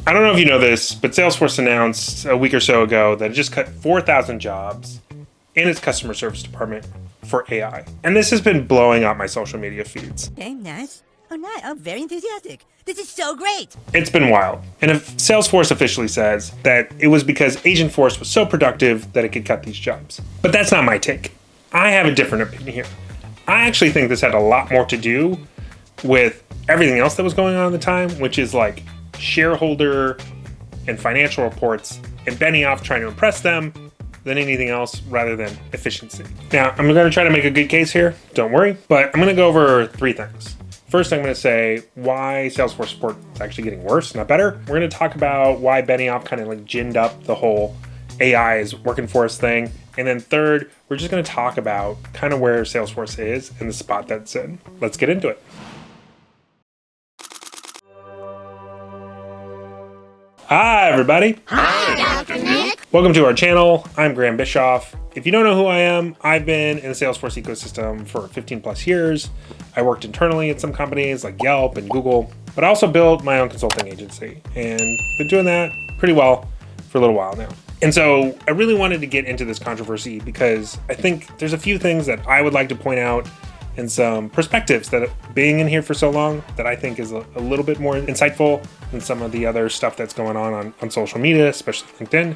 I don't know if you know this, but Salesforce announced a week or so ago that it just cut 4,000 jobs in its customer service department for AI. And this has been blowing up my social media feeds. Okay, nice. Oh, nice. Oh, very enthusiastic. This is so great. It's been wild. And if Salesforce officially says that it was because Agentforce was so productive that it could cut these jobs. But that's not my take. I have a different opinion here. I actually think this had a lot more to do with everything else that was going on at the time, which is like shareholder and financial reports and Benioff trying to impress them than anything else rather than efficiency. Now, I'm going to try to make a good case here, don't worry, but I'm going to go over three things. First, I'm going to say why Salesforce support is actually getting worse, not better. We're going to talk about why Benioff kind of like ginned up the whole AI is working for us thing. And then third, we're just going to talk about kind of where Salesforce is and the spot that's in. Let's get into it. Hi, everybody. Hi, Dr. Nick. Welcome to our channel. I'm Graham Bischoff. If you don't know who I am, I've been in the Salesforce ecosystem for 15 plus years. I worked internally at some companies like Yelp and Google, but I also built my own consulting agency and been doing that pretty well for a little while now. And so I really wanted to get into this controversy because I think there's a few things that I would like to point out and some perspectives that being in here for so long that I think is a little bit more insightful than some of the other stuff that's going on social media, especially LinkedIn.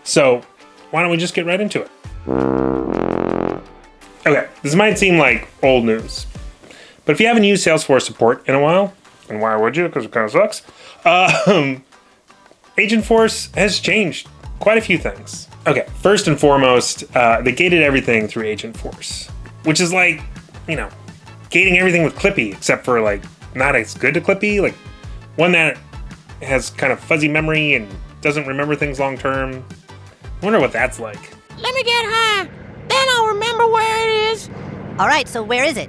So why don't we just get right into it? Okay, this might seem like old news, but if you haven't used Salesforce support in a while, and why would you? Because it kind of sucks. Agentforce has changed quite a few things. Okay, first and foremost, they gated everything through Agentforce, which is like, you know, gating everything with Clippy, except for like not as good to Clippy, like one that has kind of fuzzy memory and doesn't remember things long term. I wonder what that's like. Let me get high. Then I'll remember where it is. All right, so where is it?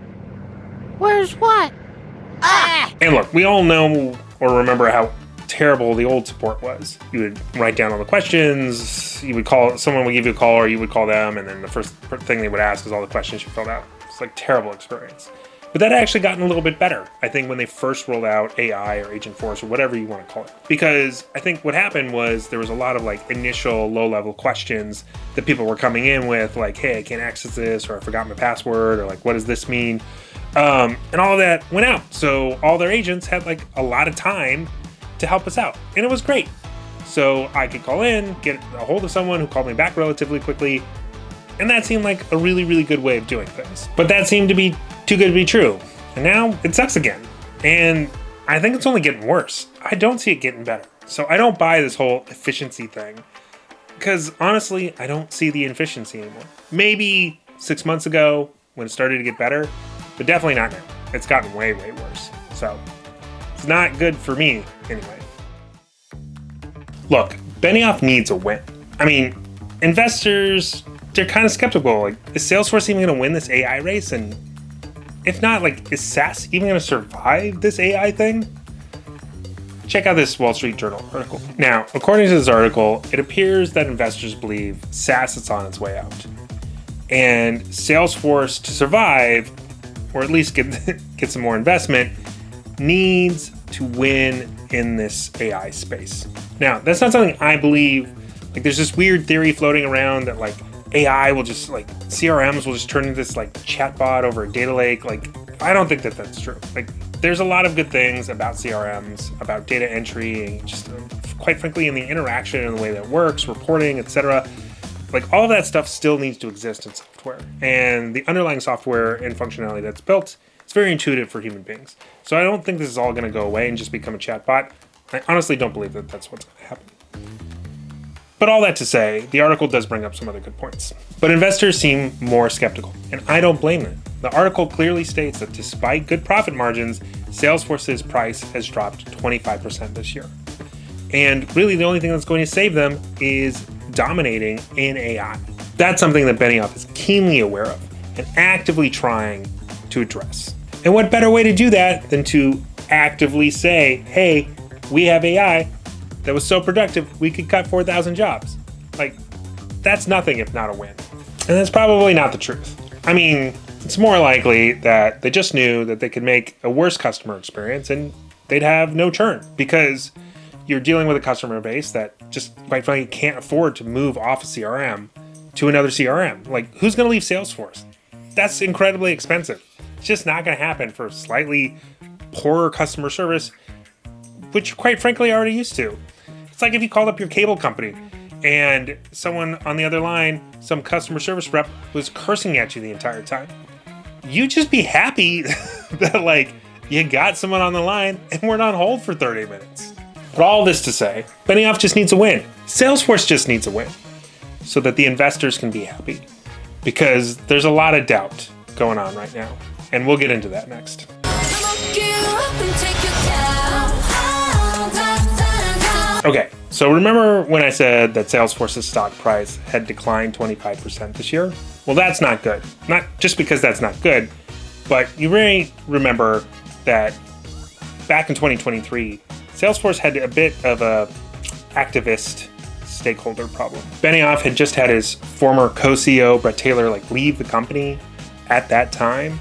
Where's what? And look, we all know or remember how terrible the old support was. You would write down all the questions, you would call, someone would give you a call or you would call them, and then the first thing they would ask is all the questions you filled out. It's like terrible experience. But that actually gotten a little bit better, I think, when they first rolled out AI or Agentforce or whatever you want to call it. Because I think what happened was there was a lot of like initial low-level questions that people were coming in with, like, hey, I can't access this, or I forgot my password, or like, what does this mean? And all of that went out. So all their agents had like a lot of time to help us out. And it was great. So I could call in, get a hold of someone who called me back relatively quickly. And that seemed like a really, really good way of doing things. But that seemed to be too good to be true. And now it sucks again. And I think it's only getting worse. I don't see it getting better. So I don't buy this whole efficiency thing. Because honestly, I don't see the efficiency anymore. Maybe 6 months ago when it started to get better, but definitely not now. It's gotten way, way worse. So it's not good for me anyway. Look, Benioff needs a win. I mean, investors, they're kind of skeptical. Like, is Salesforce even going to win this AI race? And if not, like, is SaaS even going to survive this AI thing? Check out this Wall Street Journal article. Now, according to this article, it appears that investors believe SaaS is on its way out. And Salesforce, to survive, or at least get some more investment, needs to win in this AI space. Now, that's not something I believe. Like, there's this weird theory floating around that like AI will just like CRMs will just turn into this like chatbot over a data lake. Like, I don't think that that's true. Like, there's a lot of good things about CRMs, about data entry, and just quite frankly in the interaction and the way that it works, reporting, etc. Like, all of that stuff still needs to exist in software, and the underlying software and functionality that's built, it's very intuitive for human beings. So I don't think this is all going to go away and just become a chatbot. I honestly don't believe that that's what's going to happen. But all that to say, the article does bring up some other good points. But investors seem more skeptical, and I don't blame them. The article clearly states that despite good profit margins, Salesforce's price has dropped 25% this year. And really the only thing that's going to save them is dominating in AI. That's something that Benioff is keenly aware of and actively trying to address. And what better way to do that than to actively say, hey, we have AI that was so productive, we could cut 4,000 jobs. Like, that's nothing if not a win. And that's probably not the truth. I mean, it's more likely that they just knew that they could make a worse customer experience and they'd have no churn. Because you're dealing with a customer base that just quite frankly can't afford to move off a CRM to another CRM. Like, who's going to leave Salesforce? That's incredibly expensive. It's just not going to happen for slightly poorer customer service, which quite frankly you're already used to. It's like if you called up your cable company and someone on the other line, some customer service rep, was cursing at you the entire time. You'd just be happy that like you got someone on the line and weren't on hold for 30 minutes. But all this to say, Benioff just needs a win. Salesforce just needs a win so that the investors can be happy, because there's a lot of doubt going on right now. And we'll get into that next. Okay, so remember when I said that Salesforce's stock price had declined 25% this year? Well, that's not good. Not just because that's not good, but you really remember that back in 2023, Salesforce had a bit of a activist stakeholder problem. Benioff had just had his former co-CEO, Brett Taylor, leave the company at that time,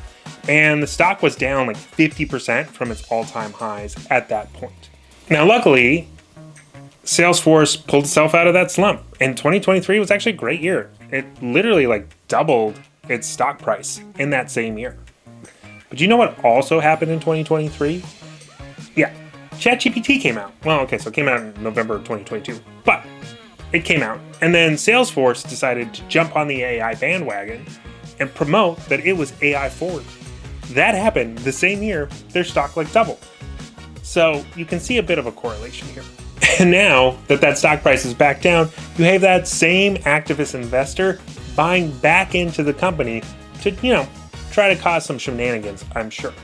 and the stock was down 50% from its all-time highs at that point. Now, luckily, Salesforce pulled itself out of that slump, and 2023 was actually a great year. It literally doubled its stock price in that same year. But you know what also happened in 2023? Yeah, ChatGPT came out. Well, okay, so it came out in November of 2022, but it came out. And then Salesforce decided to jump on the AI bandwagon and promote that it was AI forward. That happened the same year their stock doubled. So you can see a bit of a correlation here. And now that stock price is back down, you have that same activist investor buying back into the company to, try to cause some shenanigans, I'm sure.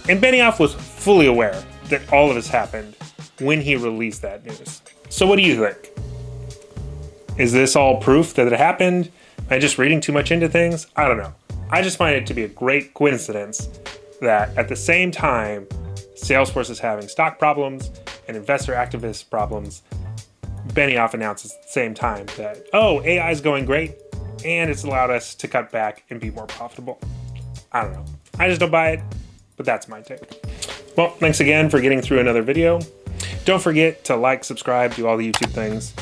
And Benioff was fully aware that all of this happened when he released that news. So what do you think? Is this all proof that it happened? Am I just reading too much into things? I don't know. I just find it to be a great coincidence that at the same time Salesforce is having stock problems and investor activist problems, Benioff announces at the same time that, AI is going great and it's allowed us to cut back and be more profitable. I don't know. I just don't buy it, but that's my take. Well, thanks again for getting through another video. Don't forget to subscribe, do all the YouTube things.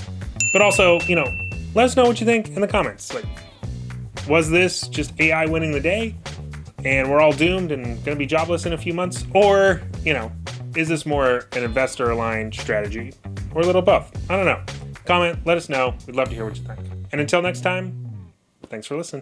But also, let us know what you think in the comments. Was this just AI winning the day and we're all doomed and going to be jobless in a few months? Or, is this more an investor-aligned strategy? Or a little both? I don't know. Comment, let us know. We'd love to hear what you think. And until next time, thanks for listening.